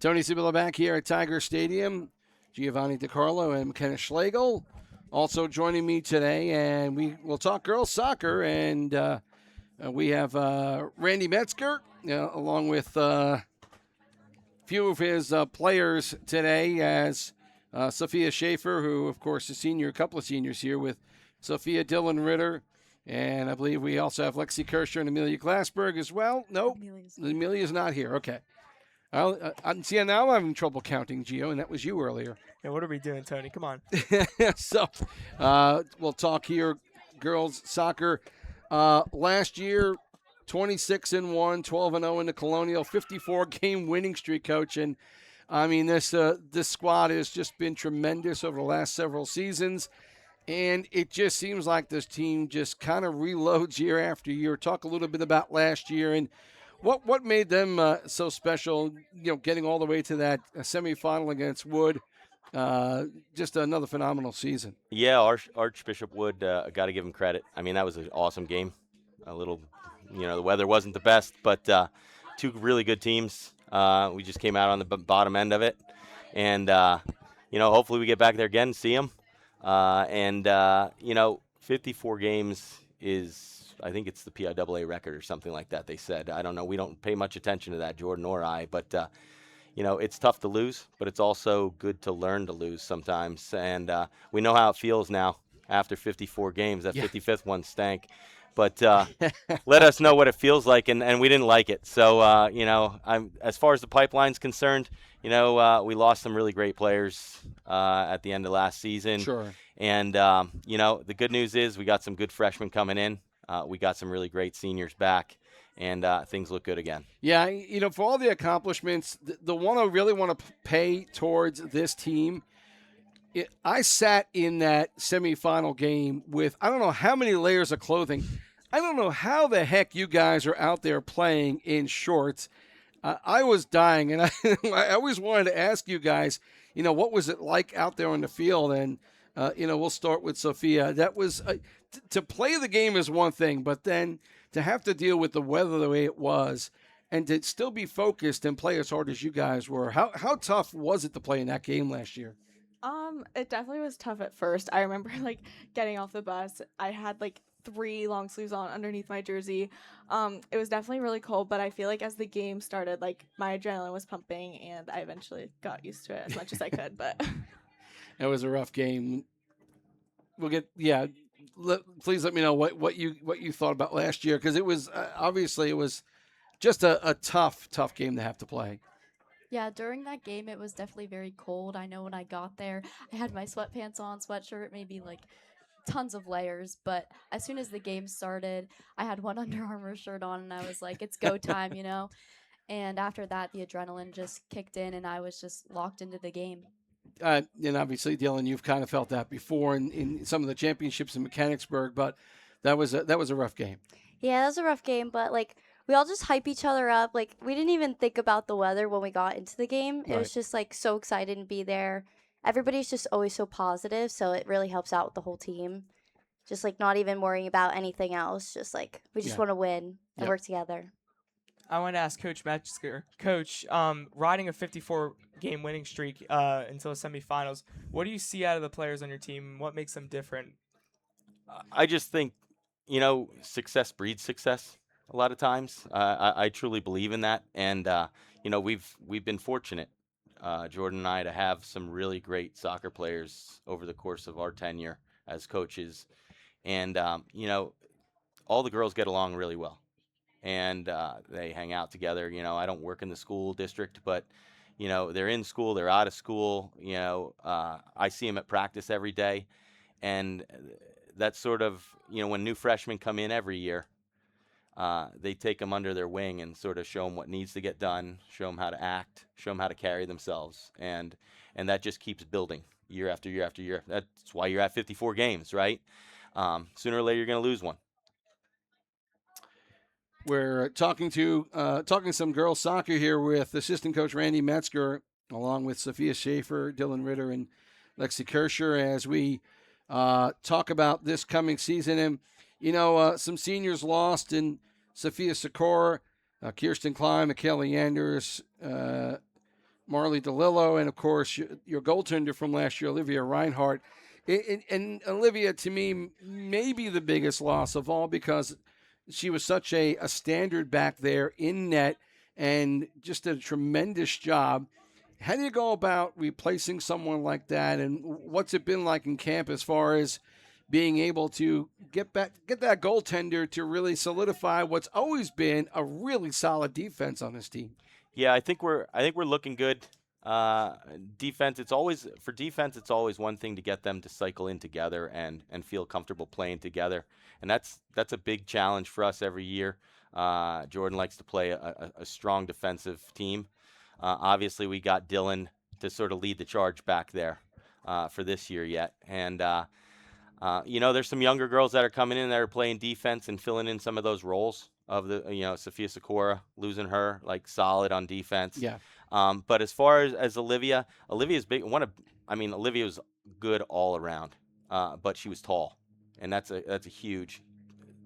Tony Sibilla back here at Tiger Stadium. Giovanni DiCarlo and McKenna Schlegel also joining me today, and we will talk girls soccer. And we have Randy Metzger along with a few of his players today, as Sophia Schaffer, who of course is senior, a couple of seniors here with Sophia, Dylan Ritter, and I believe we also have Lexi Kercher and Amelia Glassberg as well. Nope, Amelia's not here. Okay. See, now I'm having trouble counting, Gio, and that was you earlier. Yeah, what are we doing, Tony? Come on. So we'll talk here girls soccer. Last year, 26-1, 12-0 in the Colonial, 54-game winning streak, Coach. And, I mean, this squad has just been tremendous over the last several seasons. And it just seems like this team just kind of reloads year after year. Talk a little bit about last year and what made them so special, getting all the way to that semifinal against Wood. Just another phenomenal season. Yeah, Archbishop Wood, got to give him credit. I mean, that was an awesome game. A little, the weather wasn't the best, but two really good teams. We just came out on the bottom end of it. And, hopefully we get back there again and see them. 54 games is, I think it's the PIAA record or something like that, they said. I don't know. We don't pay much attention to that, Jordan or I. But, it's tough to lose, but it's also good to learn to lose sometimes. And we know how it feels now after 54 games. That 55th one stank. But let us know what it feels like, and we didn't like it. So, as far as the pipeline's concerned, we lost some really great players at the end of last season. Sure. And, the good news is we got some good freshmen coming in. We got some really great seniors back, and things look good again. Yeah, for all the accomplishments, the one I really want to pay towards this team, I sat in that semifinal game with I don't know how many layers of clothing. I don't know how the heck you guys are out there playing in shorts. I was dying, and I always wanted to ask you guys, what was it like out there on the field? And, we'll start with Sophia. That was to play the game is one thing, but then to have to deal with the weather the way it was and to still be focused and play as hard as you guys were. How tough was it to play in that game last year? It definitely was tough at first. I remember getting off the bus. I had 3 long sleeves on underneath my jersey. It was definitely really cold, but I feel like as the game started, my adrenaline was pumping, and I eventually got used to it as much as I could. But it was a rough game. We'll get please let me know what you thought about last year, because it was obviously it was just a tough game to have to play. Yeah, during that game, it was definitely very cold. I know when I got there, I had my sweatpants on, sweatshirt, maybe tons of layers. But as soon as the game started, I had one Under Armour shirt on, and I was like, it's go time, And after that, the adrenaline just kicked in, and I was just locked into the game. And obviously, Dylan, you've kind of felt that before in some of the championships in Mechanicsburg, but that was a rough game. Yeah, that was a rough game, but we all just hype each other up. We didn't even think about the weather when we got into the game. It was just so excited to be there. Everybody's just always so positive, so it really helps out with the whole team. Just not even worrying about anything else. Just we just want to win and work together. I want to ask Coach Metzger. Coach, riding a 54-game winning streak until the semifinals, what do you see out of the players on your team? What makes them different? I just think, success breeds success a lot of times. I truly believe in that. And, we've been fortunate, Jordan and I, to have some really great soccer players over the course of our tenure as coaches. And, all the girls get along really well. And they hang out together. I don't work in the school district, but, they're in school, they're out of school. I see them at practice every day. And that's sort of, when new freshmen come in every year, they take them under their wing and sort of show them what needs to get done, show them how to act, show them how to carry themselves. And that just keeps building year after year after year. That's why you're at 54 games, right? Sooner or later, you're going to lose one. We're talking some girls soccer here with assistant coach Randy Metzger, along with Sophia Schaffer, Dylan Ritter, and Lexi Kercher, as we talk about this coming season. And, some seniors lost in Sophia Sikora, Kirsten Klein, Michaela Yanders, Marley DeLillo, and of course your goaltender from last year, Olivia Reinhardt. And Olivia, to me, may be the biggest loss of all because she was such a standard back there in net and just did a tremendous job. How do you go about replacing someone like that, and what's it been like in camp as far as being able to get that goaltender to really solidify what's always been a really solid defense on this team? Yeah, I think we're looking good. Defense, it's always one thing to get them to cycle in together and feel comfortable playing together, and that's a big challenge for us every year. Jordan likes to play a strong defensive team. Obviously, we got Dylan to sort of lead the charge back there for this year yet, and there's some younger girls that are coming in that are playing defense and filling in some of those roles of Sophia Sikora, losing her like solid on defense. Yeah. But as far as Olivia's big Olivia was good all around, but she was tall, and that's a huge,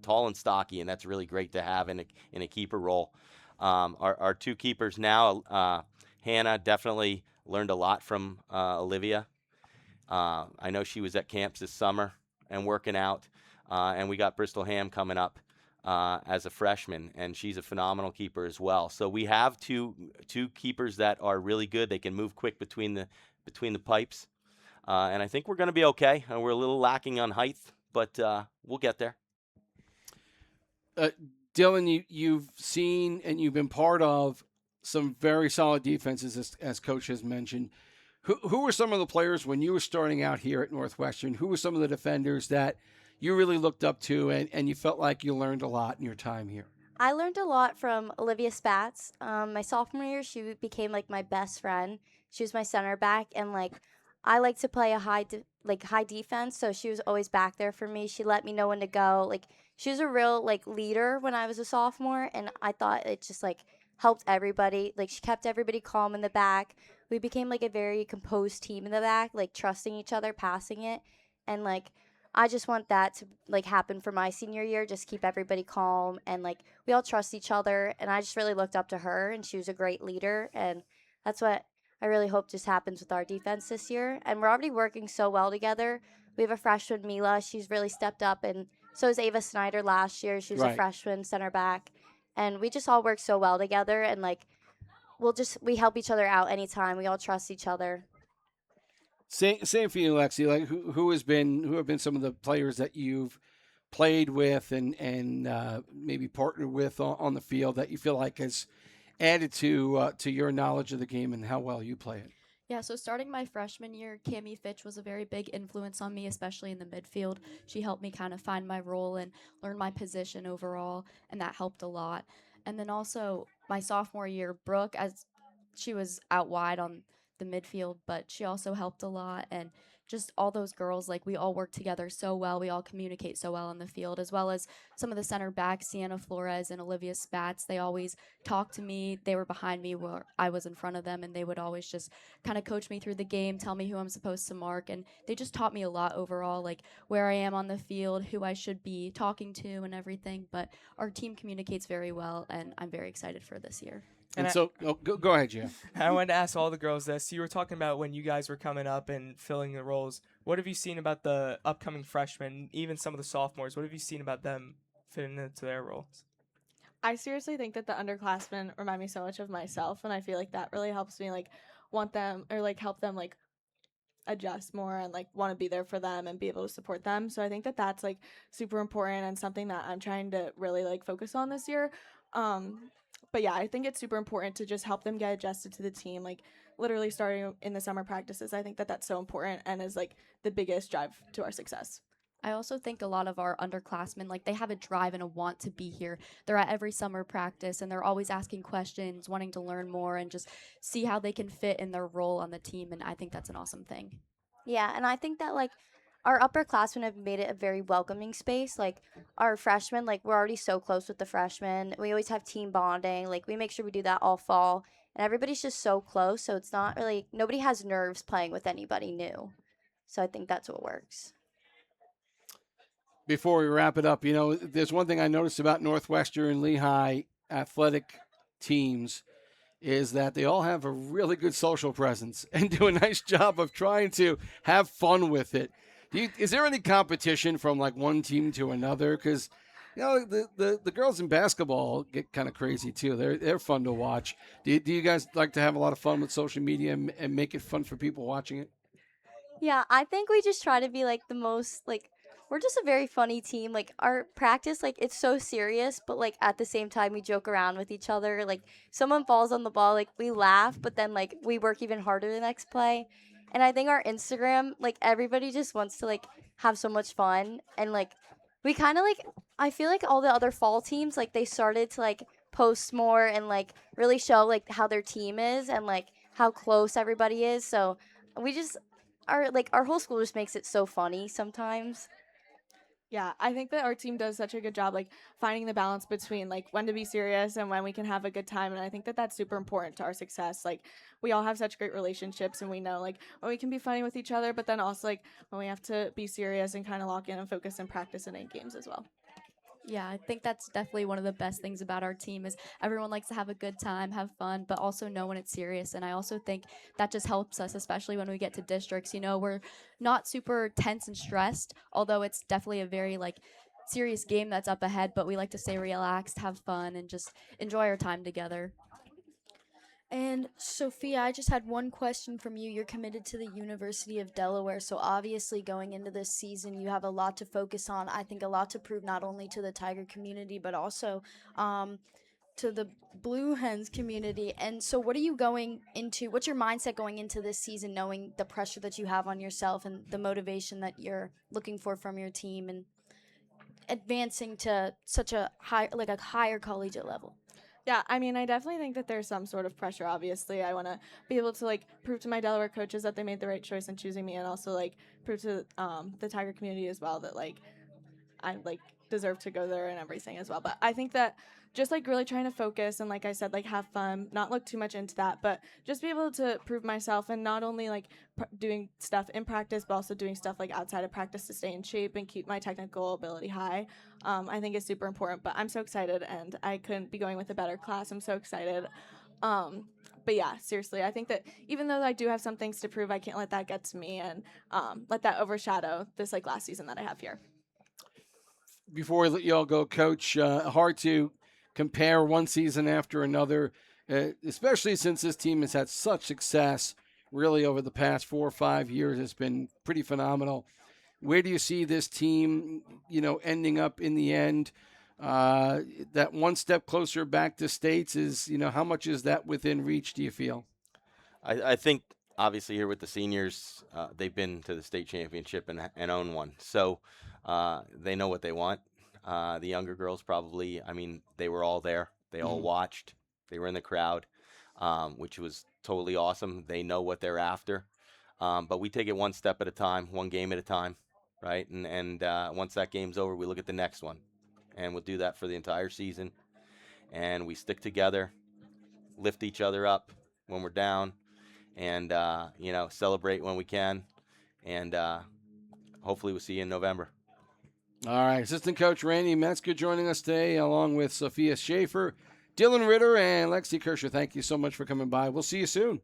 tall and stocky, and that's really great to have in a keeper role. Our two keepers now, Hannah definitely learned a lot from Olivia. I know she was at camps this summer and working out, and we got Bristol Ham coming up as a freshman, and she's a phenomenal keeper as well. So we have two keepers that are really good. They can move quick between the pipes, and I think we're going to be okay. We're a little lacking on height, but we'll get there. Dylan, you've seen and you've been part of some very solid defenses, as Coach has mentioned. Who were some of the players when you were starting out here at Northwestern? Who were some of the defenders that you really looked up to and you felt like you learned a lot in your time here? I learned a lot from Olivia Spatz. My sophomore year, she became like my best friend. She was my center back, and like I like to play a high defense, so she was always back there for me. She let me know when to go. Like she was a real like leader when I was a sophomore, and I thought it just like helped everybody. Like she kept everybody calm in the back. We became like a very composed team in the back, like trusting each other, passing it, and like I just want that to like happen for my senior year. Just keep everybody calm and like we all trust each other. And I just really looked up to her, and she was a great leader. And that's what I really hope just happens with our defense this year. And we're already working so well together. We have a freshman, Mila. She's really stepped up, and so is Ava Snyder last year. She was a Right. freshman center back, and we just all work so well together. And like we help each other out anytime. We all trust each other. Same for you, Lexi. Like who have been some of the players that you've played with and maybe partnered with on the field that you feel like has added to your knowledge of the game and how well you play it? Yeah, so starting my freshman year, Cami Fitch was a very big influence on me, especially in the midfield. She helped me kind of find my role and learn my position overall, and that helped a lot. And then also my sophomore year, Brooke, as she was out wide on the midfield, but she also helped a lot. And just all those girls, like we all work together so well. We all communicate so well on the field, as well as some of the center backs, Sienna Flores and Olivia Spatz. They always talked to me. They were behind me where I was in front of them, and they would always just kind of coach me through the game, tell me who I'm supposed to mark, and they just taught me a lot overall, like where I am on the field, who I should be talking to, and everything. But our team communicates very well, and I'm very excited for this year. And so, go ahead, Jeff. I wanted to ask all the girls this. You were talking about when you guys were coming up and filling the roles. What have you seen about the upcoming freshmen, even some of the sophomores? What have you seen about them fitting into their roles? I seriously think that the underclassmen remind me so much of myself, and I feel like that really helps me like want them or like help them like adjust more and like want to be there for them and be able to support them. So I think that that's like super important and something that I'm trying to really like focus on this year. But yeah, I think it's super important to just help them get adjusted to the team, like literally starting in the summer practices. I think that that's so important and is like the biggest drive to our success. I also think a lot of our underclassmen, like they have a drive and a want to be here. They're at every summer practice and they're always asking questions, wanting to learn more and just see how they can fit in their role on the team. And I think that's an awesome thing. Yeah, and I think that like our upperclassmen have made it a very welcoming space. Like our freshmen, like we're already so close with the freshmen. We always have team bonding. Like we make sure we do that all fall, and everybody's just so close. So it's not really nobody has nerves playing with anybody new. So I think that's what works. Before we wrap it up, there's one thing I noticed about Northwestern and Lehigh athletic teams is that they all have a really good social presence and do a nice job of trying to have fun with it. Is there any competition from like one team to another? Because the girls in basketball get kind of crazy too. They're fun to watch. Do you guys like to have a lot of fun with social media and make it fun for people watching it? Yeah, I think we just try to be like the most like we're just a very funny team. Like our practice, like it's so serious, but like at the same time we joke around with each other. Like someone falls on the ball, like we laugh, but then like we work even harder the next play. And I think our Instagram, like everybody just wants to like have so much fun and like we kind of like I feel like all the other fall teams like they started to like post more and like really show like how their team is and like how close everybody is. So we just our whole school just makes it so funny sometimes. Yeah, I think that our team does such a good job, like finding the balance between like when to be serious and when we can have a good time, and I think that that's super important to our success. Like we all have such great relationships, and we know like when we can be funny with each other, but then also like when we have to be serious and kind of lock in and focus and practice and in games as well. Yeah, I think that's definitely one of the best things about our team is everyone likes to have a good time, have fun, but also know when it's serious. And I also think that just helps us, especially when we get to districts. You know, we're not super tense and stressed, although it's definitely a very like serious game that's up ahead, but we like to stay relaxed, have fun, and just enjoy our time together. And Sophia, I just had one question from you. You're committed to the University of Delaware, so obviously going into this season, you have a lot to focus on. I think a lot to prove not only to the Tiger community, but also to the Blue Hens community. And so, what are you going into? What's your mindset going into this season, knowing the pressure that you have on yourself and the motivation that you're looking for from your team and advancing to such a higher collegiate level? Yeah, I mean, I definitely think that there's some sort of pressure. Obviously, I want to be able to like prove to my Delaware coaches that they made the right choice in choosing me, and also like prove to the Tiger community as well that like I like deserve to go there and everything as well. But I think that just like really trying to focus and like I said, like have fun, not look too much into that, but just be able to prove myself and not only like doing stuff in practice, but also doing stuff like outside of practice to stay in shape and keep my technical ability high. I think is super important. But I'm so excited, and I couldn't be going with a better class. I'm so excited. But yeah, seriously, I think that even though I do have some things to prove, I can't let that get to me and let that overshadow this like last season that I have here. Before we let you all go, Coach, hard to compare one season after another, especially since this team has had such success really over the past 4 or 5 years. It's been pretty phenomenal. Where do you see this team, ending up in the end? That one step closer back to states is, how much is that within reach, do you feel? I think obviously here with the seniors, they've been to the state championship and own one, so they know what they want. The younger girls probably, I mean, they were all there. They all watched. They were in the crowd, which was totally awesome. They know what they're after. But we take it one step at a time, one game at a time, right? And once that game's over, we look at the next one, and we'll do that for the entire season. And we stick together, lift each other up when we're down, and celebrate when we can, and hopefully we'll see you in November. All right, assistant coach Randy Metzger joining us today, along with Sophia Schaffer, Dylan Ritter, and Lexi Kercher. Thank you so much for coming by. We'll see you soon.